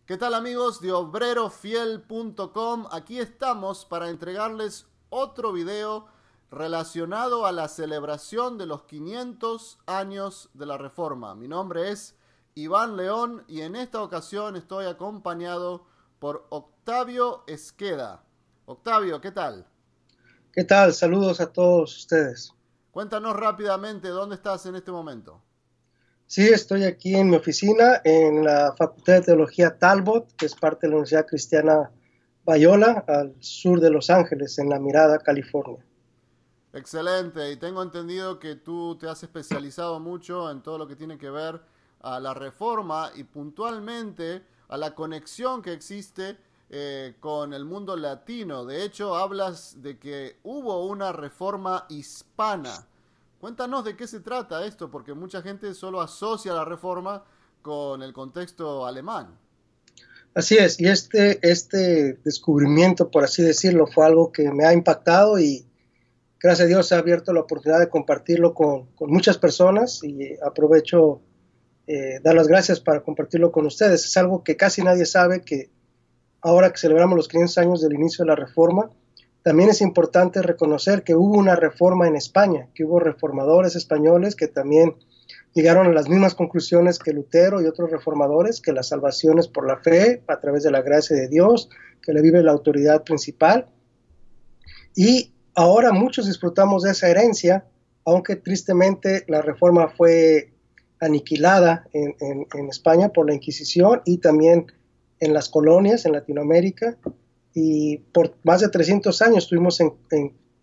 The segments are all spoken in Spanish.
¿Qué tal amigos de obrerofiel.com? Aquí estamos para entregarles otro video relacionado a la celebración de los 500 años de la Reforma. Mi nombre es Iván León y en esta ocasión estoy acompañado por Octavio Esqueda. Octavio, ¿qué tal? ¿Qué tal? Saludos a todos ustedes. Cuéntanos rápidamente dónde estás en este momento. Sí, estoy aquí en mi oficina en la Facultad de Teología Talbot, que es parte de la Universidad Cristiana Biola, al sur de Los Ángeles, en La Mirada, California. Excelente, y tengo entendido que tú te has especializado mucho en todo lo que tiene que ver a la reforma y puntualmente a la conexión que existe con el mundo latino. De hecho, hablas de que hubo una reforma hispana. Cuéntanos de qué se trata esto, porque mucha gente solo asocia la reforma con el contexto alemán. Así es, y este descubrimiento, por así decirlo, fue algo que me ha impactado y gracias a Dios ha abierto la oportunidad de compartirlo con muchas personas y aprovecho dar las gracias para compartirlo con ustedes. Es algo que casi nadie sabe, que ahora que celebramos los 500 años del inicio de la Reforma, también es importante reconocer que hubo una reforma en España, que hubo reformadores españoles que también llegaron a las mismas conclusiones que Lutero y otros reformadores, que la salvación es por la fe, a través de la gracia de Dios, que le vive la autoridad principal. Y ahora muchos disfrutamos de esa herencia, aunque tristemente la reforma fue aniquilada en España por la Inquisición y también en las colonias en Latinoamérica, y por más de 300 años estuvimos en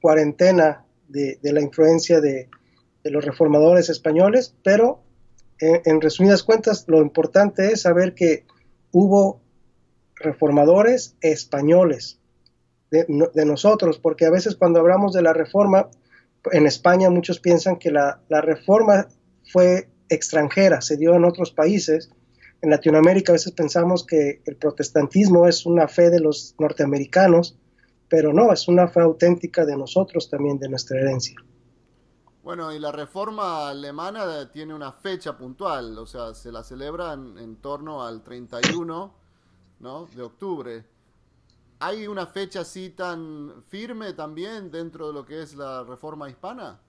cuarentena de la influencia de los reformadores españoles, pero en resumidas cuentas lo importante es saber que hubo reformadores españoles de nosotros, porque a veces cuando hablamos de la reforma en España muchos piensan que la reforma fue extranjera, se dio en otros países. En Latinoamérica a veces pensamos que el protestantismo es una fe de los norteamericanos, pero no, es una fe auténtica de nosotros también, de nuestra herencia. Bueno, y la reforma alemana tiene una fecha puntual, o sea, se la celebra en torno al 31, ¿no?, de octubre. ¿Hay una fecha así tan firme también dentro de lo que es la reforma hispana?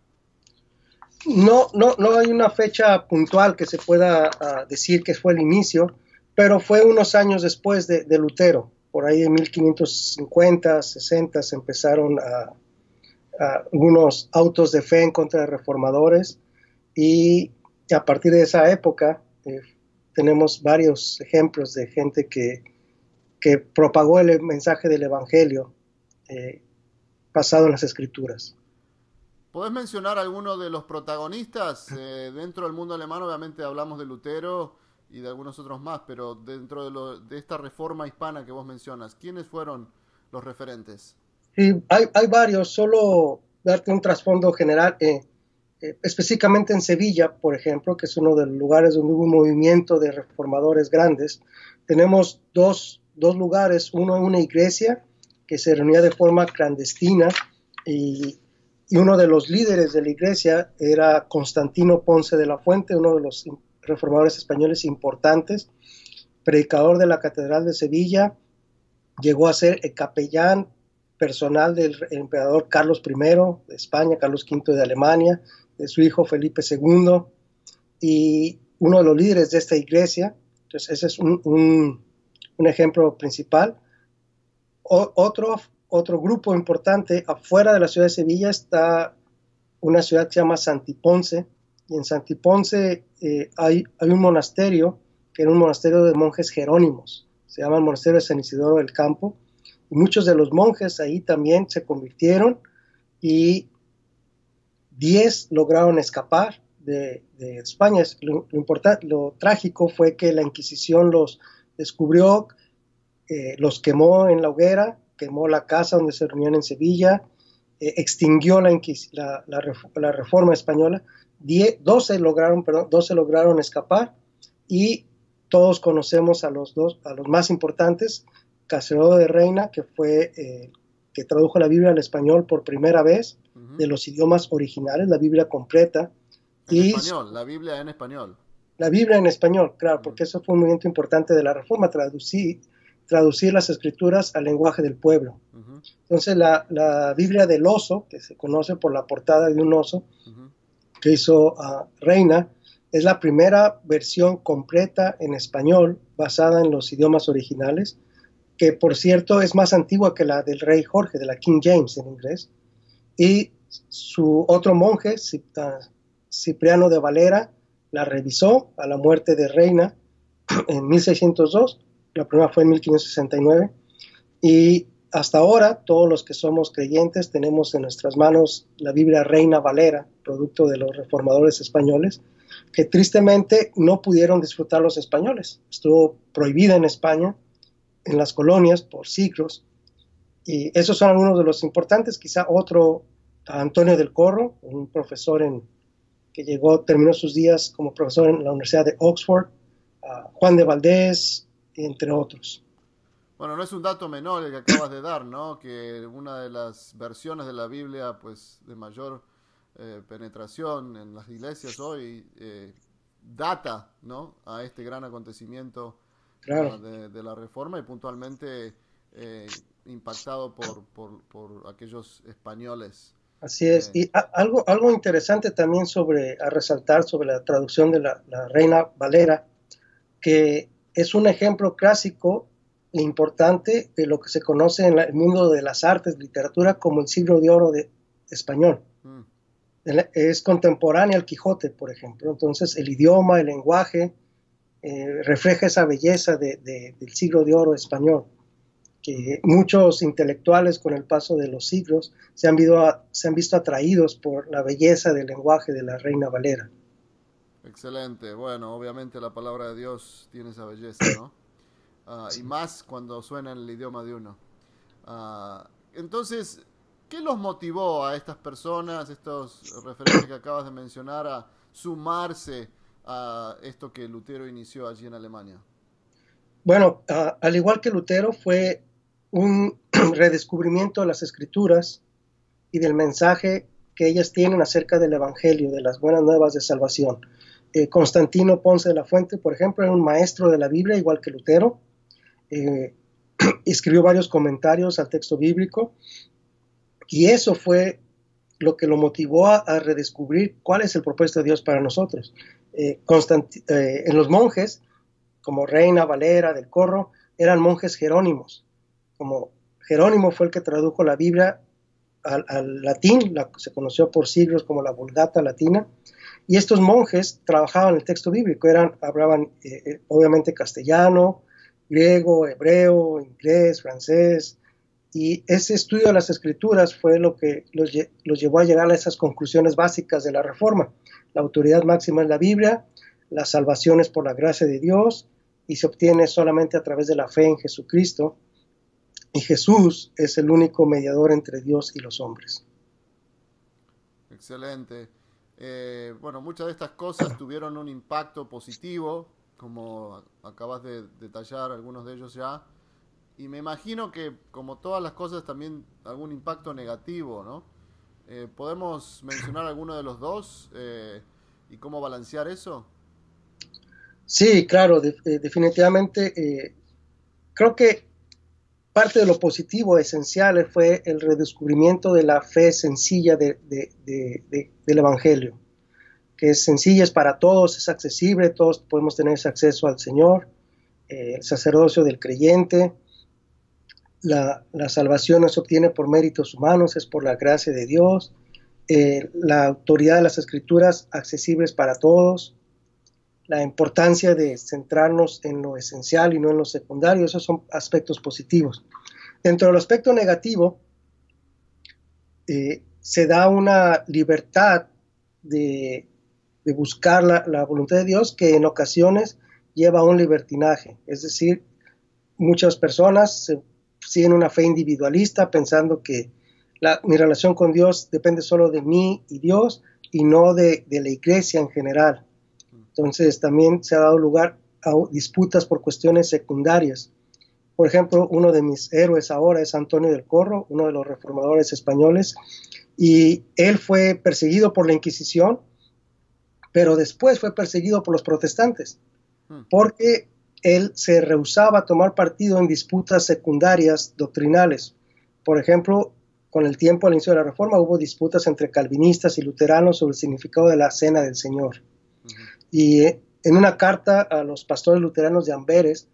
No hay una fecha puntual que se pueda decir que fue el inicio, pero fue unos años después de Lutero. Por ahí en 1550, 60 se empezaron a unos autos de fe en contra de reformadores, y a partir de esa época tenemos varios ejemplos de gente que propagó el mensaje del Evangelio eh, basado en las Escrituras. ¿Podés mencionar alguno de los protagonistas dentro del mundo alemán? Obviamente hablamos de Lutero y de algunos otros más, pero dentro de esta reforma hispana que vos mencionas, ¿quiénes fueron los referentes? Sí, hay varios, solo darte un trasfondo general. Específicamente en Sevilla, por ejemplo, que es uno de los lugares donde hubo un movimiento de reformadores grandes, tenemos dos lugares, uno en una iglesia que se reunía de forma clandestina, y, y uno de los líderes de la iglesia era Constantino Ponce de la Fuente, uno de los reformadores españoles importantes, predicador de la Catedral de Sevilla. Llegó a ser el capellán personal del emperador Carlos I de España, Carlos V de Alemania, de su hijo Felipe II, y uno de los líderes de esta iglesia. Entonces ese es un ejemplo principal. Otro grupo importante afuera de la ciudad de Sevilla está una ciudad que se llama Santiponce, y en Santiponce hay un monasterio que era un monasterio de monjes jerónimos, se llama el monasterio de San Isidoro del Campo, y muchos de los monjes ahí también se convirtieron, y 10 lograron escapar de España. Lo trágico fue que la Inquisición los descubrió, los quemó en la hoguera, quemó la casa donde se reunían en Sevilla, extinguió la reforma española. 12 lograron escapar, y todos conocemos a los más importantes. Caserodo de Reina, que fue que tradujo la Biblia al español por primera vez, Uh -huh. de los idiomas originales, la Biblia completa. En Y español, la Biblia en español. La Biblia en español, claro, porque eso fue un movimiento importante de la Reforma, traducir las escrituras al lenguaje del pueblo. Entonces la Biblia del oso, que se conoce por la portada de un oso, que hizo Reina, es la primera versión completa en español basada en los idiomas originales, que por cierto es más antigua que la del rey Jorge, de la King James en inglés. Y su otro monje, Cipriano de Valera, la revisó a la muerte de Reina en 1602, la primera fue en 1569, y hasta ahora todos los que somos creyentes tenemos en nuestras manos la Biblia Reina Valera, producto de los reformadores españoles, que tristemente no pudieron disfrutar los españoles. Estuvo prohibida en España, en las colonias, por siglos, y esos son algunos de los importantes. Quizá otro, Antonio del Corro, un profesor que terminó sus días como profesor en la Universidad de Oxford, Juan de Valdés, entre otros. Bueno, no es un dato menor el que acabas de dar, ¿no? Que una de las versiones de la Biblia, pues, de mayor penetración en las iglesias hoy, data, ¿no? A este gran acontecimiento, claro, de la Reforma, y puntualmente impactado por aquellos españoles. Así es. Y algo interesante también a resaltar sobre la traducción de la Reina Valera, que es un ejemplo clásico e importante de lo que se conoce en el mundo de las artes, literatura, como el siglo de oro español. Es contemporáneo al Quijote, por ejemplo. Entonces el idioma, el lenguaje, refleja esa belleza del siglo de oro español, que muchos intelectuales con el paso de los siglos se han visto atraídos por la belleza del lenguaje de la Reina Valera. Excelente. Bueno, obviamente la palabra de Dios tiene esa belleza, ¿no? Y más cuando suena en el idioma de uno. Entonces, ¿qué los motivó a estas personas, estos referentes que acabas de mencionar, a sumarse a esto que Lutero inició allí en Alemania? Bueno, al igual que Lutero, fue un redescubrimiento de las Escrituras y del mensaje que ellas tienen acerca del Evangelio, de las buenas nuevas de salvación. Constantino Ponce de la Fuente, por ejemplo, era un maestro de la Biblia, igual que Lutero. Escribió varios comentarios al texto bíblico, y eso fue lo que lo motivó a redescubrir cuál es el propósito de Dios para nosotros. En los monjes, como Reina Valera del Corro, eran monjes jerónimos. Como Jerónimo fue el que tradujo la Biblia al latín, se conoció por siglos como la Vulgata latina, y estos monjes trabajaban el texto bíblico, hablaban obviamente castellano, griego, hebreo, inglés, francés, y ese estudio de las Escrituras fue lo que los llevó a llegar a esas conclusiones básicas de la Reforma. La autoridad máxima es la Biblia, la salvación es por la gracia de Dios, y se obtiene solamente a través de la fe en Jesucristo, y Jesús es el único mediador entre Dios y los hombres. Excelente. Bueno, muchas de estas cosas tuvieron un impacto positivo, como acabas de detallar algunos de ellos ya, y me imagino que, como todas las cosas, también algún impacto negativo, ¿no? ¿Podemos mencionar alguno de los dos y cómo balancear eso? Sí, claro, definitivamente. Creo que parte de lo positivo esencial fue el redescubrimiento de la fe sencilla del Evangelio, que es sencilla, es para todos, es accesible, todos podemos tener ese acceso al Señor, el sacerdocio del creyente. La salvación no se obtiene por méritos humanos, es por la gracia de Dios. La autoridad de las Escrituras accesibles para todos. La importancia de centrarnos en lo esencial y no en lo secundario, esos son aspectos positivos. Dentro del aspecto negativo, se da una libertad de buscar la voluntad de Dios, que en ocasiones lleva a un libertinaje. Es decir, muchas personas siguen una fe individualista pensando que mi relación con Dios depende solo de mí y Dios, y no de la iglesia en general. Entonces también se ha dado lugar a disputas por cuestiones secundarias. Por ejemplo, uno de mis héroes ahora es Antonio del Corro, uno de los reformadores españoles, y él fue perseguido por la Inquisición pero después fue perseguido por los protestantes, Mm. porque él se rehusaba a tomar partido en disputas secundarias doctrinales. Por ejemplo, con el tiempo al inicio de la Reforma hubo disputas entre calvinistas y luteranos sobre el significado de la Cena del Señor. Y en una carta a los pastores luteranos de Amberes,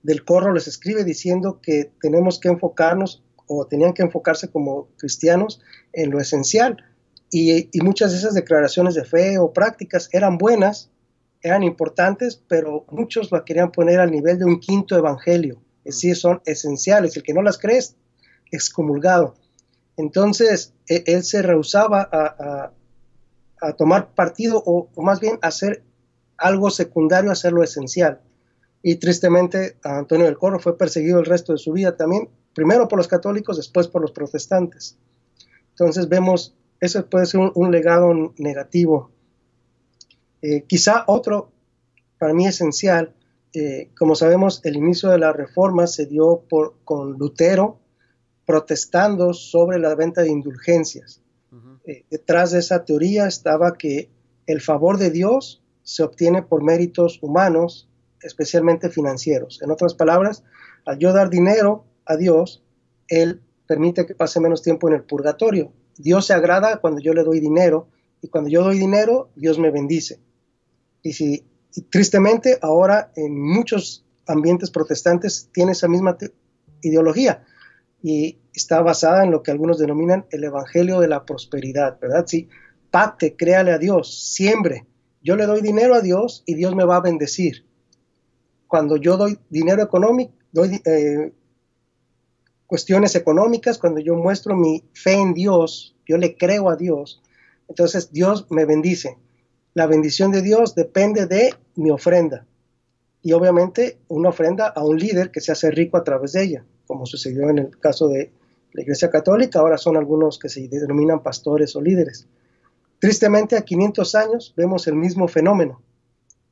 del Corro les escribe diciendo que tenemos que enfocarnos, o tenían que enfocarse como cristianos, en lo esencial. Y muchas de esas declaraciones de fe o prácticas eran buenas, eran importantes, pero muchos la querían poner al nivel de un quinto evangelio. Es decir, son esenciales. El que no las cree es excomulgado. Entonces, él se rehusaba a tomar partido, o más bien hacer algo secundario, hacer lo esencial. Y tristemente, Antonio del Corro fue perseguido el resto de su vida también, primero por los católicos, después por los protestantes. Entonces vemos, eso puede ser un legado negativo. Quizá otro, para mí esencial, como sabemos, el inicio de la Reforma se dio con Lutero protestando sobre la venta de indulgencias. Detrás de esa teoría estaba que el favor de Dios se obtiene por méritos humanos, especialmente financieros. En otras palabras, al yo dar dinero a Dios, Él permite que pase menos tiempo en el purgatorio. Dios se agrada cuando yo le doy dinero, y cuando yo doy dinero, Dios me bendice. Y tristemente ahora en muchos ambientes protestantes tiene esa misma ideología, y está basada en lo que algunos denominan el evangelio de la prosperidad, ¿verdad? Sí, pacte, créale a Dios, siembre. Yo le doy dinero a Dios y Dios me va a bendecir. Cuando yo doy dinero económico, doy cuestiones económicas, cuando yo muestro mi fe en Dios, yo le creo a Dios, entonces Dios me bendice. La bendición de Dios depende de mi ofrenda. Y obviamente una ofrenda a un líder que se hace rico a través de ella, como sucedió en el caso de la Iglesia Católica. Ahora son algunos que se denominan pastores o líderes. Tristemente, a 500 años vemos el mismo fenómeno,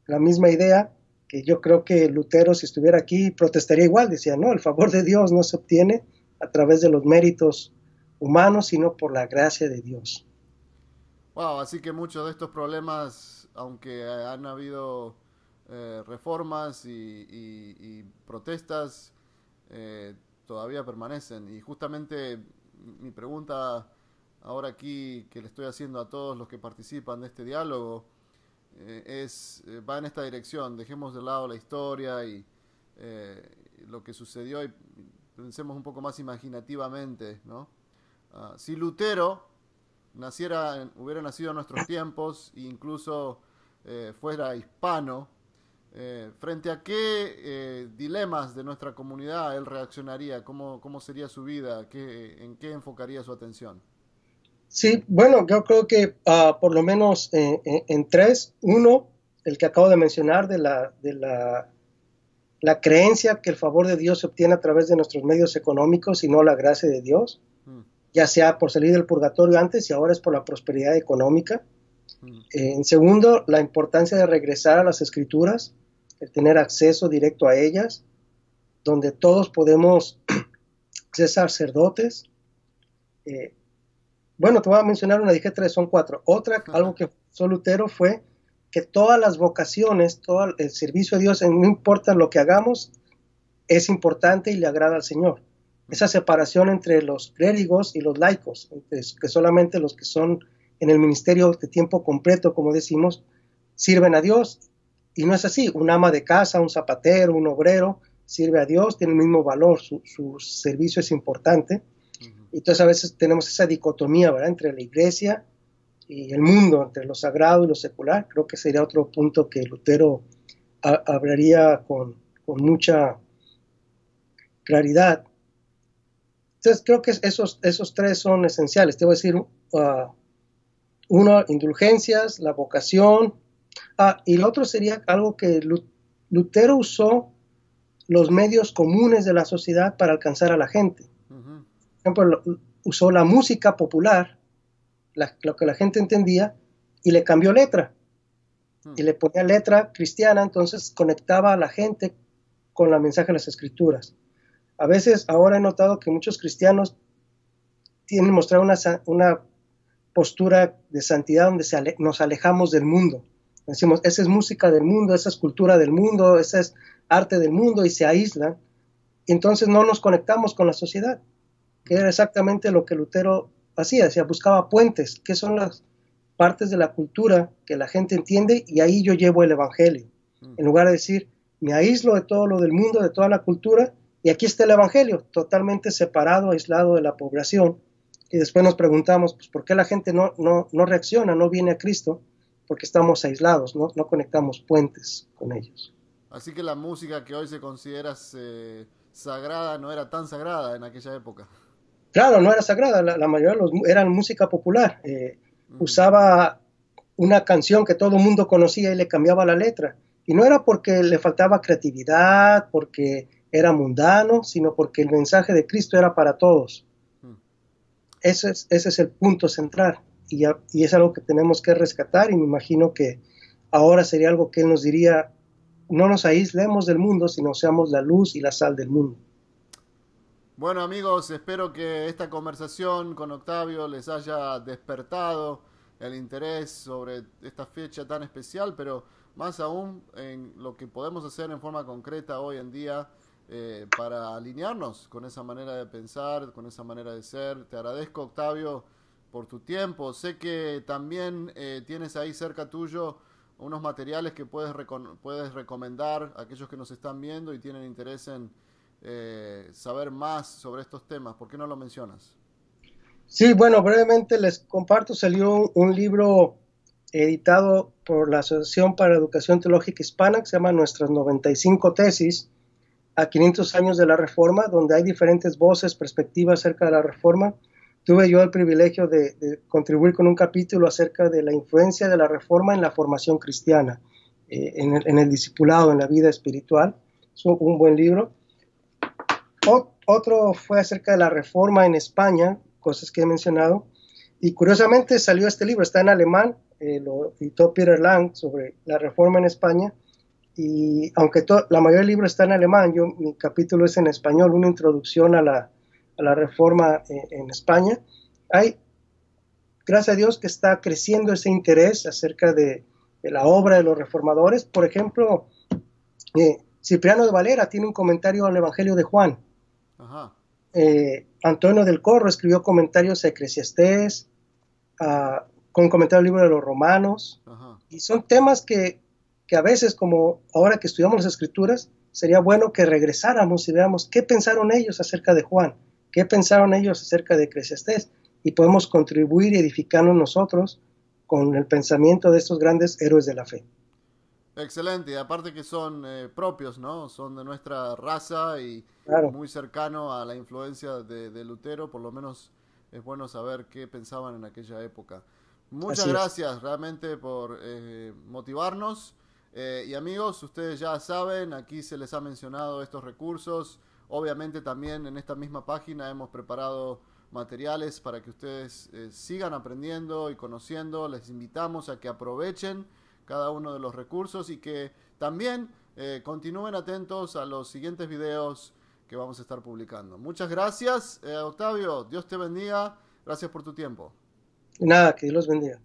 la misma idea, que yo creo que Lutero, si estuviera aquí, protestaría igual. Decía, no, el favor de Dios no se obtiene a través de los méritos humanos, sino por la gracia de Dios. Wow, así que muchos de estos problemas, aunque han habido reformas y protestas, todavía permanecen. Y justamente mi pregunta ahora aquí que le estoy haciendo a todos los que participan de este diálogo va en esta dirección. Dejemos de lado la historia y lo que sucedió, y pensemos un poco más imaginativamente, ¿no? Si Lutero hubiera nacido en nuestros tiempos e incluso fuera hispano, ¿frente a qué dilemas de nuestra comunidad él reaccionaría? ¿Cómo sería su vida? ¿En qué enfocaría su atención? Sí, bueno, yo creo que por lo menos en tres. Uno, el que acabo de mencionar, de la creencia que el favor de Dios se obtiene a través de nuestros medios económicos y no la gracia de Dios, ya sea por salir del purgatorio antes y ahora es por la prosperidad económica. En segundo, la importancia de regresar a las Escrituras, el tener acceso directo a ellas, donde todos podemos ser sacerdotes. Bueno, te voy a mencionar una, dije tres, son cuatro. Otra, algo que hizo Lutero fue que todas las vocaciones, todo el servicio a Dios, no importa lo que hagamos, es importante y le agrada al Señor. Esa separación entre los clérigos y los laicos, que solamente los que son en el ministerio de tiempo completo, como decimos, sirven a Dios. Y no es así. Un ama de casa, un zapatero, un obrero, sirve a Dios, tiene el mismo valor, su servicio es importante. Entonces a veces tenemos esa dicotomía, ¿verdad?, entre la iglesia y el mundo, entre lo sagrado y lo secular. Creo que sería otro punto que Lutero hablaría con mucha claridad. Entonces creo que esos tres son esenciales. Te voy a decir, uno, indulgencias, la vocación, y el otro sería algo que Lutero usó los medios comunes de la sociedad para alcanzar a la gente. Por ejemplo, usó la música popular, lo que la gente entendía, y le cambió letra. Y le ponía letra cristiana, entonces conectaba a la gente con el mensaje de las Escrituras. A veces, ahora he notado que muchos cristianos tienen mostrar una postura de santidad donde nos alejamos del mundo. Decimos, esa es música del mundo, esa es cultura del mundo, esa es arte del mundo, y se aíslan. Entonces no nos conectamos con la sociedad, que era exactamente lo que Lutero hacía, buscaba puentes, que son las partes de la cultura que la gente entiende, y ahí yo llevo el evangelio. En lugar de decir, me aíslo de todo lo del mundo, de toda la cultura, y aquí está el evangelio, totalmente separado, aislado de la población. Y después nos preguntamos, pues, ¿por qué la gente no reacciona, no viene a Cristo? Porque estamos aislados, no conectamos puentes con ellos. Así que la música que hoy se considera sagrada no era tan sagrada en aquella época. Claro, no era sagrada, la mayoría eran música popular. Usaba una canción que todo el mundo conocía y le cambiaba la letra. Y no era porque le faltaba creatividad, porque era mundano, sino porque el mensaje de Cristo era para todos. Ese es el punto central. Y es algo que tenemos que rescatar, y me imagino que ahora sería algo que Él nos diría: no nos aislemos del mundo, sino seamos la luz y la sal del mundo. Bueno, amigos, espero que esta conversación con Octavio les haya despertado el interés sobre esta fecha tan especial, pero más aún en lo que podemos hacer en forma concreta hoy en día para alinearnos con esa manera de pensar, con esa manera de ser. Te agradezco, Octavio, por tu tiempo. Sé que también tienes ahí cerca tuyo unos materiales que puedes recomendar a aquellos que nos están viendo y tienen interés en saber más sobre estos temas. ¿Por qué no lo mencionas? Sí, bueno, brevemente les comparto. Salió un libro editado por la Asociación para la Educación Teológica Hispana, que se llama Nuestras 95 Tesis a 500 años de la Reforma, donde hay diferentes voces, perspectivas acerca de la Reforma. Tuve yo el privilegio de contribuir con un capítulo acerca de la influencia de la Reforma en la formación cristiana, en el discipulado, en la vida espiritual. Es un buen libro. Otro fue acerca de la Reforma en España, cosas que he mencionado, y curiosamente salió este libro, está en alemán, lo editó Peter Lang, sobre la Reforma en España, y aunque la mayoría del libro está en alemán, mi capítulo es en español, una introducción a la Reforma en España. Hay, gracias a Dios, que está creciendo ese interés acerca de la obra de los reformadores. Por ejemplo, Cipriano de Valera tiene un comentario al Evangelio de Juan. Ajá. Antonio del Corro escribió comentarios a Eclesiastés, con comentario al libro de los Romanos. Ajá. Y son temas que a veces, como ahora que estudiamos las Escrituras, sería bueno que regresáramos y veamos qué pensaron ellos acerca de Juan, qué pensaron ellos acerca de Eclesiastés, y podemos contribuir y edificarnos nosotros con el pensamiento de estos grandes héroes de la fe. Excelente, y aparte que son propios, ¿no? Son de nuestra raza y claro, muy cercano a la influencia de Lutero. Por lo menos es bueno saber qué pensaban en aquella época. Muchas gracias realmente por motivarnos. Y amigos, ustedes ya saben, aquí se les ha mencionado estos recursos. Obviamente también en esta misma página hemos preparado materiales para que ustedes sigan aprendiendo y conociendo. Les invitamos a que aprovechen cada uno de los recursos y que también continúen atentos a los siguientes videos que vamos a estar publicando. Muchas gracias, Octavio. Dios te bendiga. Gracias por tu tiempo. Nada, que Dios los bendiga.